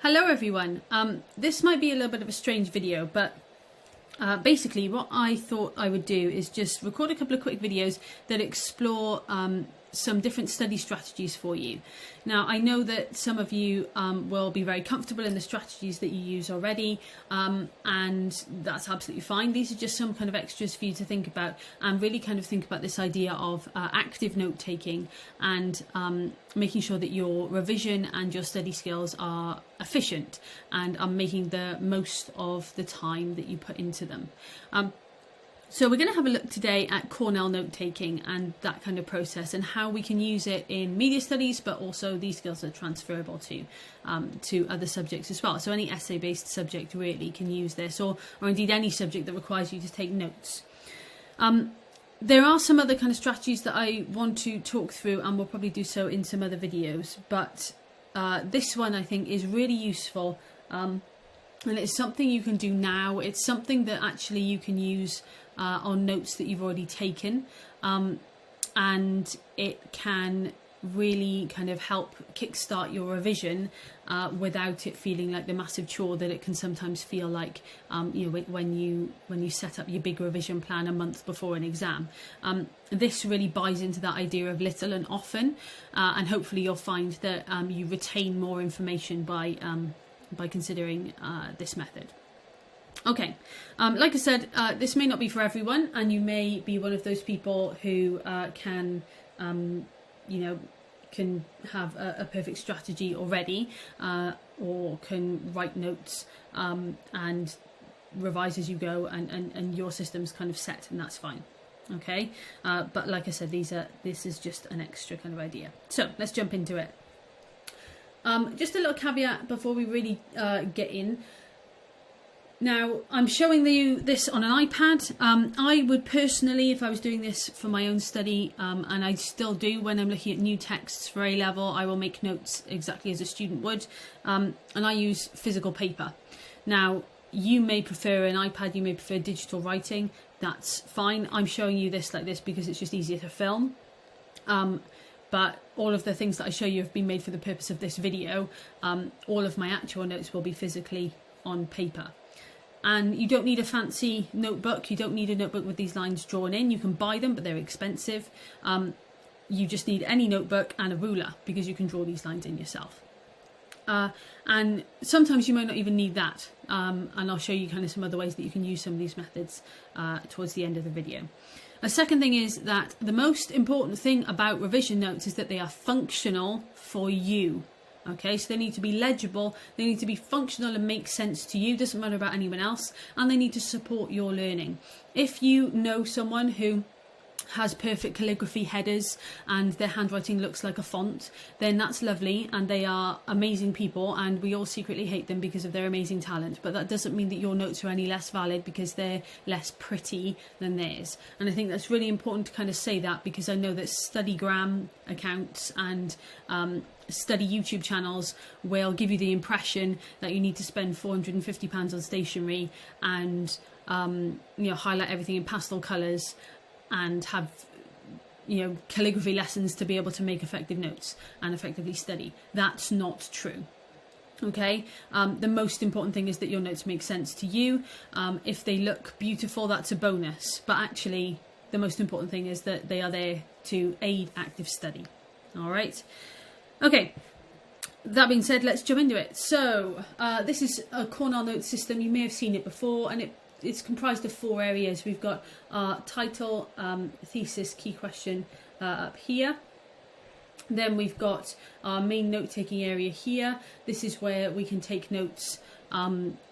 Hello everyone. This might be a little bit of a strange video, but basically what I thought I would do is just record a couple of quick videos that explore some different study strategies for you. Now, I know that some of you will be very comfortable in the strategies that you use already, and that's absolutely fine. These are just some kind of extras for you to think about and really kind of think about this idea of active note taking and making sure that your revision and your study skills are efficient and are making the most of the time that you put into them. So we're going to have a look today at Cornell note taking and that kind of process and how we can use it in media studies, but also these skills are transferable to other subjects as well. So any essay-based subject really can use this, or indeed any subject that requires you to take notes. There are some other kind of strategies that I want to talk through, and we'll probably do so in some other videos, but this one I think is really useful. And it's something you can do now. It's something that actually you can use on notes that you've already taken, and it can really kind of help kickstart your revision without it feeling like the massive chore that it can sometimes feel like when you set up your big revision plan a month before an exam. This really buys into that idea of little and often, and hopefully you'll find that you retain more information by considering this method. Okay, like I said, this may not be for everyone, and you may be one of those people who can have a perfect strategy already, or can write notes and revise as you go, and your system's kind of set, and that's fine. Okay, but like I said, this is just an extra kind of idea. So let's jump into it. Just a little caveat before we really get in. Now, I'm showing you this on an iPad. I would personally, if I was doing this for my own study, and I still do when I'm looking at new texts for A-level, I will make notes exactly as a student would, and I use physical paper. Now, you may prefer an iPad, you may prefer digital writing, that's fine. I'm showing you this like this because it's just easier to film. But all of the things that I show you have been made for the purpose of this video. All of my actual notes will be physically on paper. And you don't need a fancy notebook. You don't need a notebook with these lines drawn in. You can buy them, but they're expensive. You just need any notebook and a ruler because you can draw these lines in yourself. And sometimes you might not even need that. And I'll show you kind of some other ways that you can use some of these methods towards the end of the video. A second thing is that the most important thing about revision notes is that they are functional for you. Okay, so they need to be legible, they need to be functional and make sense to you, doesn't matter about anyone else, and they need to support your learning. If you know someone who has perfect calligraphy headers and their handwriting looks like a font, then that's lovely, and they are amazing people, and we all secretly hate them because of their amazing talent, but that doesn't mean that your notes are any less valid because they're less pretty than theirs. And I think that's really important to kind of say that, because I know that Studygram accounts and study YouTube channels will give you the impression that you need to spend £450 on stationery and highlight everything in pastel colours and have calligraphy lessons to be able to make effective notes and effectively study. That's not true. Okay, the most important thing is that your notes make sense to you. If they look beautiful, that's a bonus, but actually the most important thing is that they are there to aid active study. All right. Okay, that being said, let's jump into it. So this is a Cornell Notes system. You may have seen it before, and it's comprised of 4 areas. We've got our title, thesis, key question up here. Then we've got our main note-taking area here. This is where we can take notes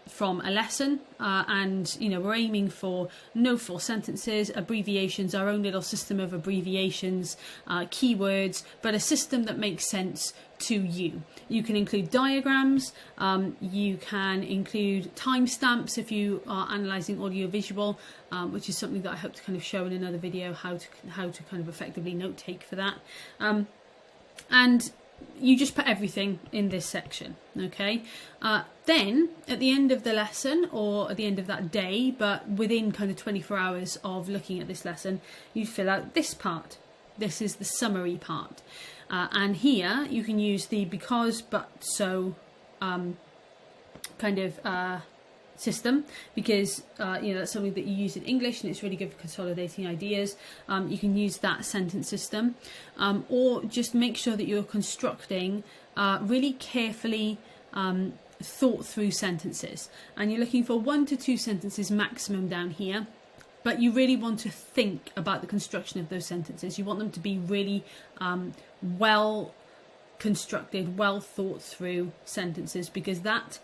from a lesson, and we're aiming for no full sentences, abbreviations, our own little system of abbreviations, keywords, but a system that makes sense to you. You can include diagrams, you can include timestamps if you are analysing audio-visual, which is something that I hope to kind of show in another video, how to kind of effectively note take for that. And you just put everything in this section, okay? Then, at the end of the lesson, or at the end of that day, but within kind of 24 hours of looking at this lesson, you fill out this part. This is the summary part. And here, you can use the because, but, so kind of system, because you know, that's something that you use in English and it's really good for consolidating ideas. You can use that sentence system, or just make sure that you're constructing really carefully thought through sentences, and you're looking for 1 to 2 sentences maximum down here, but you really want to think about the construction of those sentences. You want them to be really well constructed, well thought through sentences, because that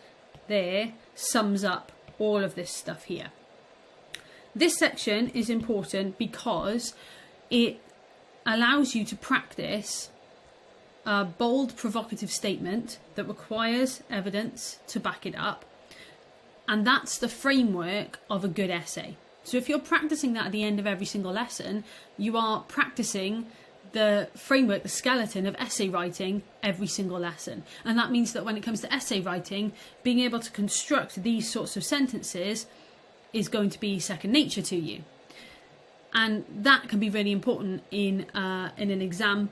there sums up all of this stuff here. This section is important because it allows you to practice a bold, provocative statement that requires evidence to back it up, and that's the framework of a good essay. So if you're practicing that at the end of every single lesson, you are practicing the framework, the skeleton of essay writing every single lesson. And that means that when it comes to essay writing, being able to construct these sorts of sentences is going to be second nature to you. And that can be really important in an exam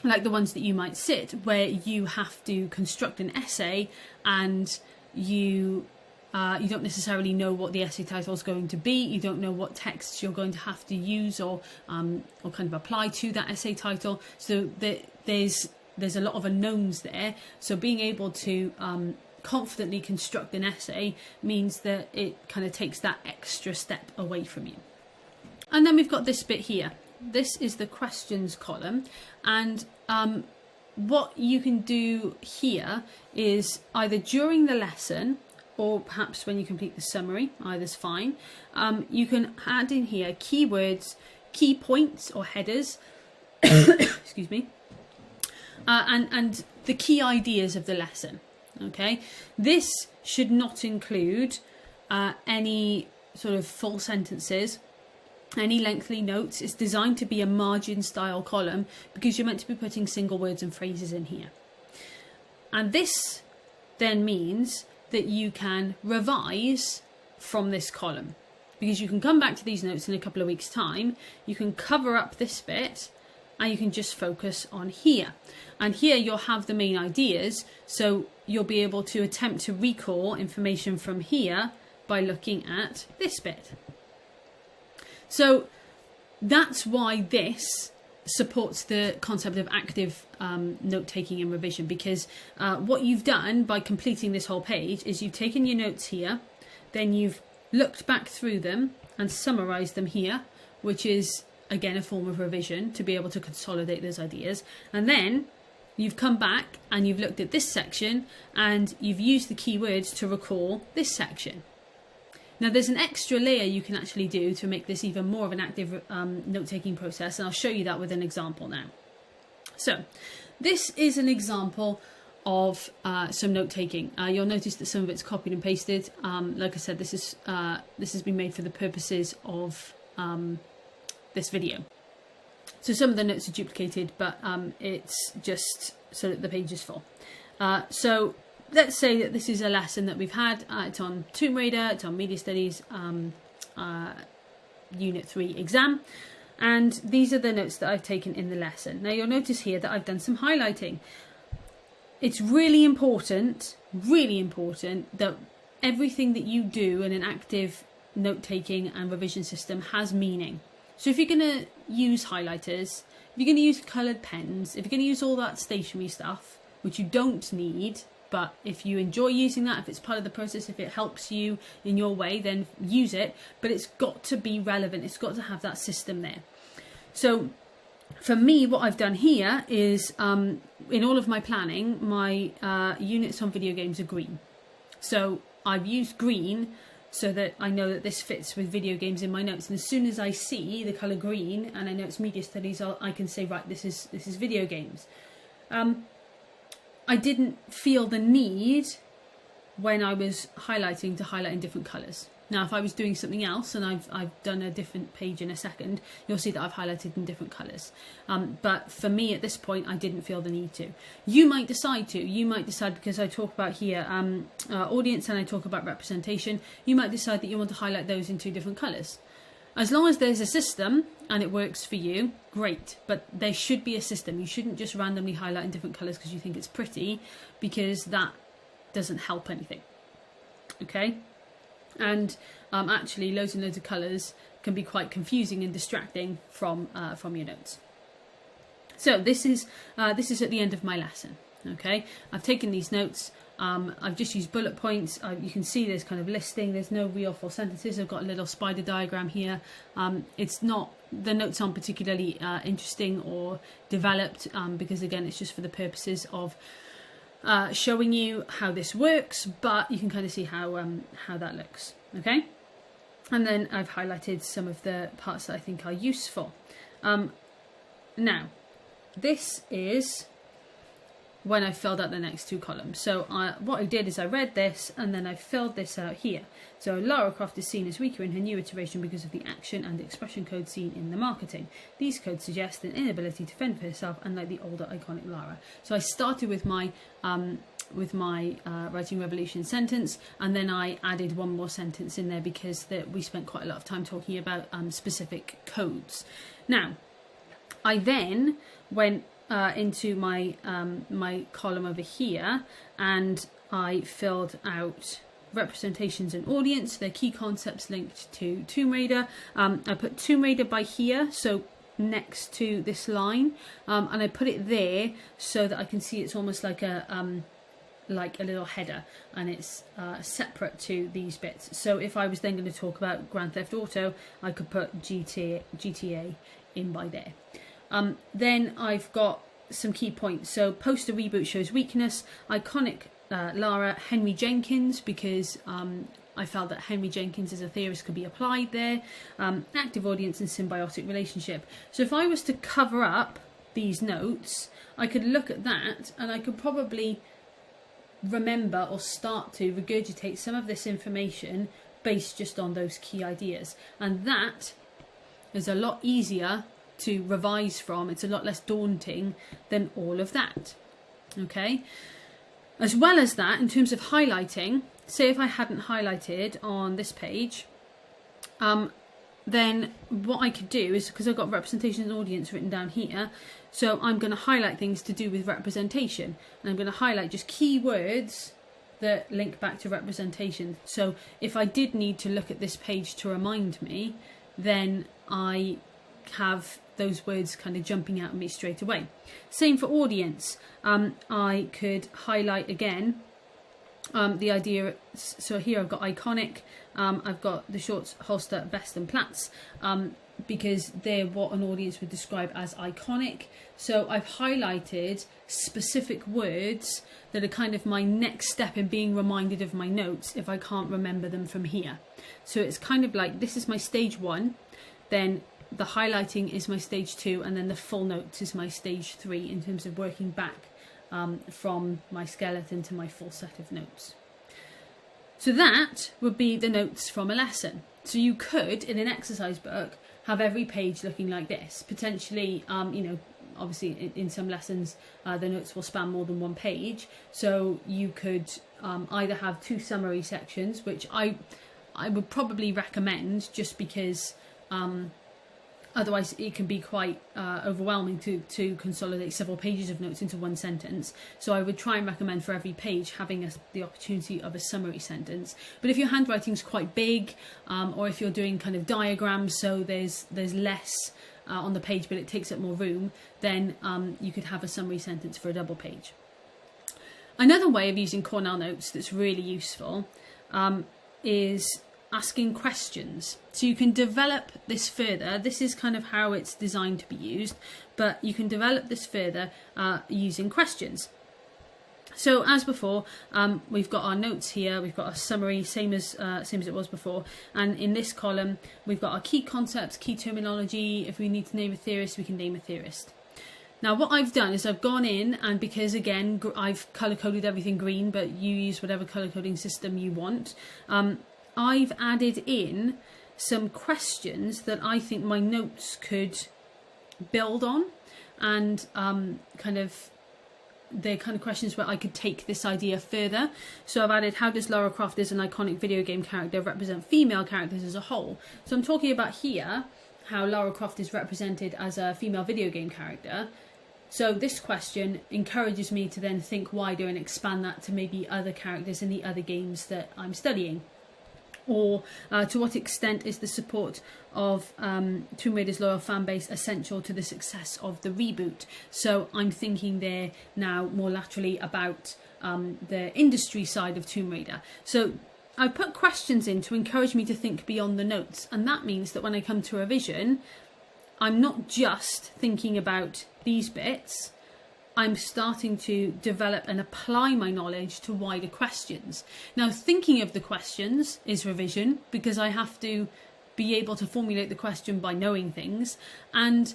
like the ones that you might sit, where you have to construct an essay and you don't necessarily know what the essay title is going to be. You don't know what texts you're going to have to use or kind of apply to that essay title. So there's a lot of unknowns there. So being able to confidently construct an essay means that it kind of takes that extra step away from you. And then we've got this bit here. This is the questions column, and what you can do here is either during the lesson or perhaps when you complete the summary, either's fine. You can add in here keywords, key points or headers, excuse me, and the key ideas of the lesson. Okay, this should not include any sort of full sentences, any lengthy notes. It's designed to be a margin style column because you're meant to be putting single words and phrases in here. And this then means that you can revise from this column, because you can come back to these notes in a couple of weeks' time, you can cover up this bit, and you can just focus on here. And here you'll have the main ideas, so you'll be able to attempt to recall information from here by looking at this bit. So that's why this supports the concept of active note-taking and revision, because what you've done by completing this whole page is you've taken your notes here, then you've looked back through them and summarised them here, which is again a form of revision to be able to consolidate those ideas, and then you've come back and you've looked at this section and you've used the keywords to recall this section. Now there's an extra layer you can actually do to make this even more of an active note-taking process, and I'll show you that with an example now. So this is an example of some note-taking. You'll notice that some of it's copied and pasted. Like I said, this has been made for the purposes of this video. So some of the notes are duplicated, but it's just so that the page is full. So let's say that this is a lesson that we've had. It's on Tomb Raider, it's on Media Studies, Unit 3 exam. And these are the notes that I've taken in the lesson. Now you'll notice here that I've done some highlighting. It's really important that everything that you do in an active note-taking and revision system has meaning. So if you're going to use highlighters, if you're going to use coloured pens, if you're going to use all that stationery stuff, which you don't need, but if you enjoy using that, if it's part of the process, if it helps you in your way, then use it. But it's got to be relevant. It's got to have that system there. So for me, what I've done here is in all of my planning, my units on video games are green. So I've used green so that I know that this fits with video games in my notes. And as soon as I see the colour green and I know it's media studies, I can say, right, this is video games. I didn't feel the need when I was highlighting to highlight in different colours. Now, if I was doing something else, and I've done a different page in a second, you'll see that I've highlighted in different colours. But for me at this point, I didn't feel the need to. You might decide to. You might decide, because I talk about here audience and I talk about representation, you might decide that you want to highlight those in 2 different colours. As long as there's a system and it works for you, great. But there should be a system. You shouldn't just randomly highlight in different colours because you think it's pretty, because that doesn't help anything. Okay, and actually loads and loads of colours can be quite confusing and distracting from your notes. So this is at the end of my lesson. Okay, I've taken these notes. I've just used bullet points. You can see there's kind of listing. There's no real full sentences. I've got a little spider diagram here. The notes aren't particularly interesting or developed because again, it's just for the purposes of showing you how this works. But you can kind of see how that looks. Okay, and then I've highlighted some of the parts that I think are useful. Now, this is when I filled out the next two columns. So what I did is I read this and then I filled this out here. So Lara Croft is seen as weaker in her new iteration because of the action and expression codes seen in the marketing. These codes suggest an inability to fend for herself, unlike the older iconic Lara. So I started with my Writing Revolution sentence, and then I added one more sentence in there because we spent quite a lot of time talking about specific codes. Now, I then went into my my column over here, and I filled out representations and audience, their key concepts linked to Tomb Raider. I put Tomb Raider by here, so next to this line, and I put it there so that I can see it's almost like a little header, and it's separate to these bits. So if I was then going to talk about Grand Theft Auto, I could put GTA in by there. Then I've got some key points. So poster reboot shows weakness, iconic Lara, Henry Jenkins, because I felt that Henry Jenkins as a theorist could be applied there, active audience and symbiotic relationship. So if I was to cover up these notes, I could look at that and I could probably remember or start to regurgitate some of this information based just on those key ideas. And that is a lot easier to revise from. It's a lot less daunting than all of that. Okay, as well as that, in terms of highlighting, say if I hadn't highlighted on this page, then what I could do is, because I've got representation and audience written down here, so I'm going to highlight things to do with representation, and I'm going to highlight just keywords that link back to representation. So if I did need to look at this page to remind me, then I have those words kind of jumping out at me straight away. Same for audience. I could highlight again the idea. So here I've got iconic, I've got the shorts, holster, vest and plaits, because they're what an audience would describe as iconic. So I've highlighted specific words that are kind of my next step in being reminded of my notes if I can't remember them from here. So it's kind of like, this is my stage 1, then the highlighting is my stage 2, and then the full notes is my stage 3 in terms of working back from my skeleton to my full set of notes. So that would be the notes from a lesson. So you could, in an exercise book, have every page looking like this. Potentially, obviously in some lessons the notes will span more than one page. So you could either have 2 summary sections, which I would probably recommend, just because otherwise it can be quite overwhelming to consolidate several pages of notes into one sentence. So I would try and recommend for every page having the opportunity of a summary sentence. But if your handwriting's quite big, or if you're doing kind of diagrams, so there's less on the page but it takes up more room, then you could have a summary sentence for a double page. Another way of using Cornell Notes that's really useful is asking questions. So you can develop this further. This is kind of how it's designed to be used, but you can develop this further using questions. So as before, we've got our notes here, we've got a summary, same as it was before, and in this column we've got our key concepts, key terminology. If we need to name a theorist, we can name a theorist. Now what I've done is I've gone in, and because again I've colour coded everything green, but you use whatever colour coding system you want, I've added in some questions that I think my notes could build on, and they're kind of questions where I could take this idea further. So I've added, how does Lara Croft as an iconic video game character represent female characters as a whole? So I'm talking about here how Lara Croft is represented as a female video game character. So this question encourages me to then think wider and expand that to maybe other characters in the other games that I'm studying. Or to what extent is the support of Tomb Raider's loyal fan base essential to the success of the reboot? So I'm thinking there now more laterally about the industry side of Tomb Raider. So I put questions in to encourage me to think beyond the notes, and that means that when I come to revision, I'm not just thinking about these bits, I'm starting to develop and apply my knowledge to wider questions. Now, thinking of the questions is revision, because I have to be able to formulate the question by knowing things, and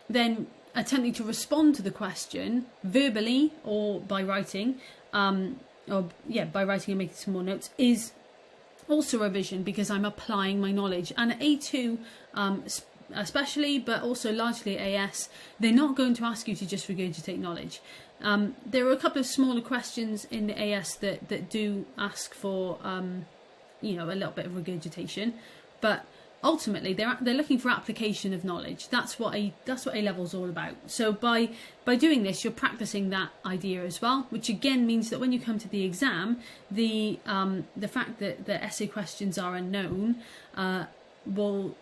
then attempting to respond to the question verbally or by writing, by writing and making some more notes is also revision, because I'm applying my knowledge. And at A2, especially, but also largely AS, they're not going to ask you to just regurgitate knowledge. There are a couple of smaller questions in the AS that do ask for, a little bit of regurgitation, but ultimately they're looking for application of knowledge. That's what A level's all about. So by doing this, you're practicing that idea as well, which again means that when you come to the exam, the fact that the essay questions are unknown will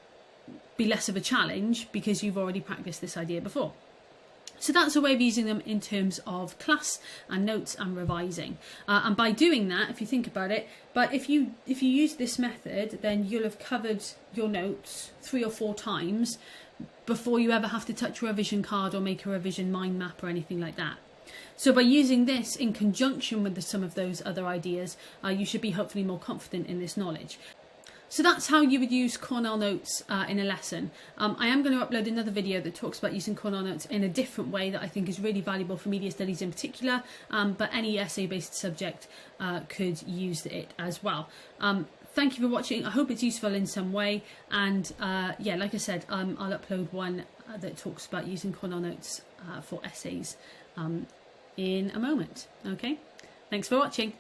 be less of a challenge, because you've already practiced this idea before. So that's a way of using them in terms of class and notes and revising. And by doing that, if you think about it, but if you use this method, then you'll have covered your notes 3 or 4 times before you ever have to touch a revision card or make a revision mind map or anything like that. So by using this in conjunction with some of those other ideas, you should be hopefully more confident in this knowledge. So that's how you would use Cornell Notes in a lesson. I am going to upload another video that talks about using Cornell Notes in a different way that I think is really valuable for media studies in particular, but any essay-based subject could use it as well. Thank you for watching. I hope it's useful in some way, and like I said, I'll upload one that talks about using Cornell Notes for essays in a moment. Okay, thanks for watching.